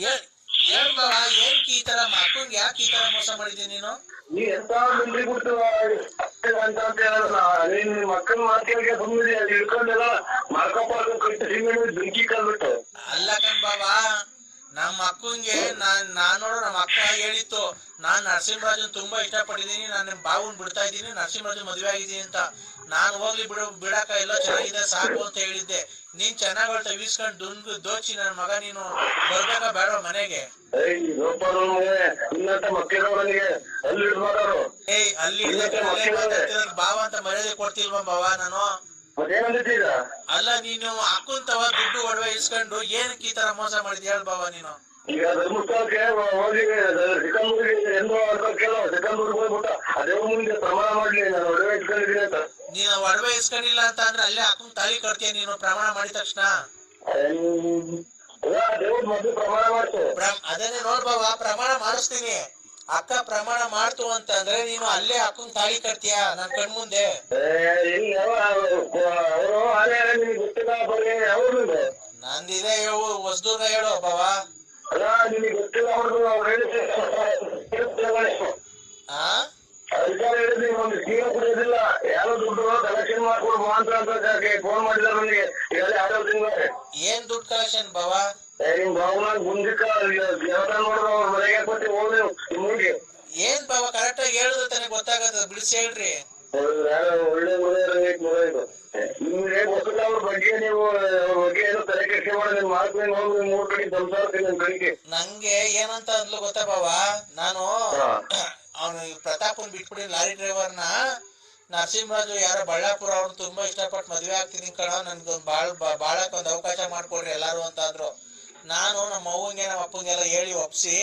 ಹೇಳ್ ಹೇಳ್ ಬಾವ, ಏನ್ ಈ ತರ ಮಕ್ಕಳಿಗೆ ಯಾಕೆ ಈ ತರ ಮೋಸ ಮಾಡಿದೀನಿ ನೀನು? ನೀ ಎಂತ ಮಿಲ್ಟ್ರಿ ಬಿಡ್ತು ಅಂತ ಹೇಳಲ್ಲ. ನೀನ್ ಮಕ್ಕಳ ಮಾತಿಗೆ ಸುಮ್ಮನೆ ಅದು ಹಿಡ್ಕೊಂಡೆಲ್ಲ ಮಾರ್ಕಪ್ಪ ಕಟ್ಟಿ ಸಿಂಗಡಿ ಬೆಂಕಿ ಕಲ್ಬಿಟ್ಟು. ಅಲ್ಲ ಕಣ್ ಬಾವ, ನಮ್ಮ ಅಕ್ಕಂಗೆ ನಾನ್ ನೋಡು ನಮ್ಮ ಅಕ್ಕ ಹೇಳಿತ್ತು, ನಾನ್ ನರಸಿಂಹರಾಜನ್ ತುಂಬಾ ಇಷ್ಟಪಟ್ಟಿದ್ದೀನಿ, ನಾನು ಬಾವುನ್ ಬಿಡ್ತಾ ಇದ್ದೀನಿ, ನರಸಿಂಹರಾಜನ್ ಮದುವೆ ಆಗಿದ್ದೀನಿ ಅಂತ. ನಾನು ಹೋಗ್ಲಿ ಬಿಡಾಕ ಎಲ್ಲ ಚೆನ್ನಾಗಿದೆ ಸಾಕು ಅಂತ ಹೇಳಿದ್ದೆ. ನೀನ್ ಚೆನ್ನಾಗ್ ಹೇಳ್ತಾ ವೀಸ್ಕೊಂಡ್ ದೋಚಿ ನನ್ ಮಗ, ನೀನು ಬರ್ಬೇಕ ಬೇಡ ಮನೆಗೆ? ಅಲ್ಲಿ ಬಾವ ಅಂತ ಮರ್ಯಾದೆ ಕೊಡ್ತಿಲ್ವಾ ಬಾವ ನಾನು? ಅಲ್ಲ ನೀನು ಅಕ್ಕಂತವ ದುಡ್ಡು ಒಡವೆ ಇಸ್ಕೊಂಡು ಏನಕ್ಕೆ ಈ ತರ ಮೋಸ ಮಾಡಿದ್ಯ ಹೇಳ್ ಬಾವ ನೀನು? ಈಗ ಧರ್ಮಸ್ಥಳಕ್ಕೆ ಹೋಗಿ ಸಿಕಂದೂರಿಗೆ ಎಂದು ಸಿಕಂದೂರಿಗೆ ಹೋಗ್ಬಿಟ್ಟ ಅದೇ ಮುಂದೆ ಪ್ರಮಾಣ ಮಾಡ್ಲಿ ನಾನು ಒಡವೆ ಇಸ್ಕೊಂಡಿದ್ದೀನಿ ಅಂತ. ನೀನು ಒಡವೆ ಇಸ್ಕೊಂಡಿಲ್ಲ ಅಂತ ಅಂದ್ರೆ ಅಲ್ಲೇ ಅಕ್ಕಂಗ್ ತಾಳಿ ಕಟ್ತೀಯ ನೀನು ಪ್ರಮಾಣ ಮಾಡಿದ ತಕ್ಷಣ? ದೇವ್ರ ಮೊದ್ಲು ಪ್ರಮಾಣ ಮಾಡ್ತು. ಅದನ್ನೇ ನೋಡ್ಬಾವ, ಪ್ರಮಾಣ ಮಾಡಿಸ್ತೀನಿ. ಅಕ್ಕ ಪ್ರಮಾಣ ಮಾಡ್ತು ಅಂತಂದ್ರೆ ನೀನು ಅಲ್ಲೇ ಅಕ್ಕಂಗ್ ತಾಳಿ ಕಟ್ತೀಯ ನನ್ ಕಣ್ ಮುಂದೆ? ನಂದಿದೆ ಹೊಸದುರ್ಗ ಹೇಳು ಬಾವ. ಅಲ್ಲ ನಿನಗೆ ಗೊತ್ತಿಲ್ಲ ಹೇಳಿದ್ರಿ ಒಂದು ಜೀವ ಕುಡಿಯೋದಿಲ್ಲ, ಯಾರೋ ದುಡ್ಡು ಕಲೆಕ್ಷನ್ ಮಾಡ್ಕೊಂಡು ಮಾತ್ರ ಅಂತ ಫೋನ್ ಮಾಡಿಲ್ಲ ನನಗೆ ಯಾವ್ಯಾವ ತಿಂಗಳ. ಏನ್ ದುಡ್ಡು ಕಲೆಕ್ಷನ್ ಬಾವ? ನಿಮ್ ಬಾವನ ಗುಂಜಿಕ ನೋಡಿದ್ರು ಅವ್ರ ಮನೆಗೆ ಕೊಟ್ಟು ಹೋಗಿ ನಿಮ್ಗೆ ಏನ್ ಬಾವ ಕರೆಕ್ಟ್ ಆಗಿ ಹೇಳಿದ್ರೆ ತಾನೆ ಗೊತ್ತಾಗತ್ತ, ಬಿಡಿಸಿ ಹೇಳ್ರಿ. ಒಳ್ಳೆ ನಿಮ್ಗೆ ಗೊತ್ತಿಲ್ಲ ಅವ್ರ ಬಗ್ಗೆ, ನೀವು ಅವ್ರ ಬಗ್ಗೆ ಏನು ತಲೆ ಕೆಡಿಸಿ ಮಾಡಿ ನಿಮ್ ಮಾತು ಹೋಗಿ ಮೂರ್ ಕಡೆ ಸಂಸಾರ ಕಡೆಗೆ. ನಂಗೆ ಏನಂತ ಅಂದ್ಲು ಗೊತ್ತಾ ಬಾವ, ನಾನು ಅವನು ಪ್ರತಾಪನ್ ಬಿಟ್ಬಿಡಿ ಲಾರಿ ಡ್ರೈವರ್ನ ನರಸಿಂಹರಾಜು ಯಾರೋ ಬಳ್ಳಾಪುರ ಅವ್ರು ತುಂಬಾ ಇಷ್ಟಪಟ್ಟು ಮದ್ವೆ ಆಗ್ತೀನಿ ಕಣ, ನನ್ಗೊಂದು ಬಾಳಕ್ ಒಂದ್ ಅವಕಾಶ ಮಾಡ್ಕೊಡ್ರಿ ಎಲ್ಲಾರು ಅಂತ ಅಂದ್ರು. ನಾನು ನಮ್ಮ ಅವ್ವಂಗೆ ನಮ್ಮ ಅಪ್ಪಂಗೆಲ್ಲ ಹೇಳಿ ಒಪ್ಸಿ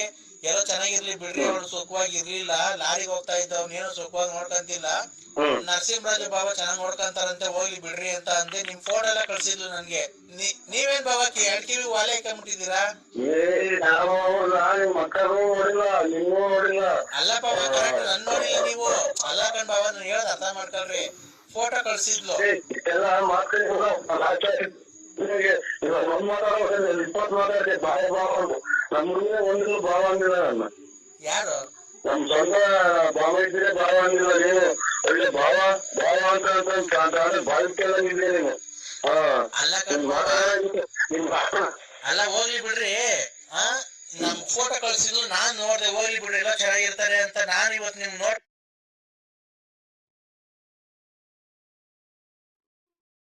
ಎಲ್ಲೋ ಚೆನ್ನಾಗಿರ್ಲಿ ಬಿಡ್ರಿ, ಅವಳು ಸುಖವಾಗಿ ಇರ್ಲಿಲ್ಲ, ಲಾರಿಗೆ ಹೋಗ್ತಾ ಇದ್ದ ಅವ್ನೇನೋ ಸುಖವಾಗಿ ನೋಡ್ಕಂತಿಲ್ಲ, ನರಸಿಂಹರಾಜು ಬಾಬಾ ಚೆನ್ನಾಗ್ ನೋಡ್ಕಂತಾರಂತೆ ಹೋಗ್ಲಿ ಬಿಡ್ರಿ ಅಂತ ಅಂದೆ. ನಿಮ್ ಫೋಟೋ ಎಲ್ಲ ಕಳ್ಸಿದ್ಲು ನನ್ಗೆ. ನೀವೇನ್ ಬಾಬಾ LTV ವಾಲೆ ಹಾಕೊಂಡ್ಬಿಟ್ಟಿದ್ದೀರಾ? ಅಲ್ಲ ಬಾಬಾ ಕರೆಕ್ಟ್ ನನ್ ನೋಡಿಲ್ಲ ನೀವು. ಅಲ್ಲ ಕಣ್ ಬಾಬಾ ನಾನು ಹೇಳದ್ ಅರ್ಥ ಮಾಡ್ಕೊಳ್ರಿ, ಫೋಟೋ ಕಳ್ಸಿದ್ಲು. ಯಾರು? ನಮ್ ಸ್ವಂತ ಭಾವ ಇದ್ರೆ ಭಾವ ಅಂದಿಲ್ಲ, ನೀವು ಒಳ್ಳೆ ಭಾವ ಭಾವ ಅಂತ ಭಾವಿಸ್ಕೆಲ್ಲ ನೀವು. ಅಲ್ಲ ಹೋಗ್ಲಿ ಬಿಡ್ರಿ, ನಮ್ ಫೋಟೋ ಕಳ್ಸಿದ್ಲು, ನಾನ್ ನೋಡ್ದೆ ಹೋಗ್ಲಿ ಬಿಡ್ರಿ ಎಲ್ಲ ಚೆನ್ನಾಗಿರ್ತಾರೆ ಅಂತ. ನಾನು ಇವತ್ತು ನಿಮ್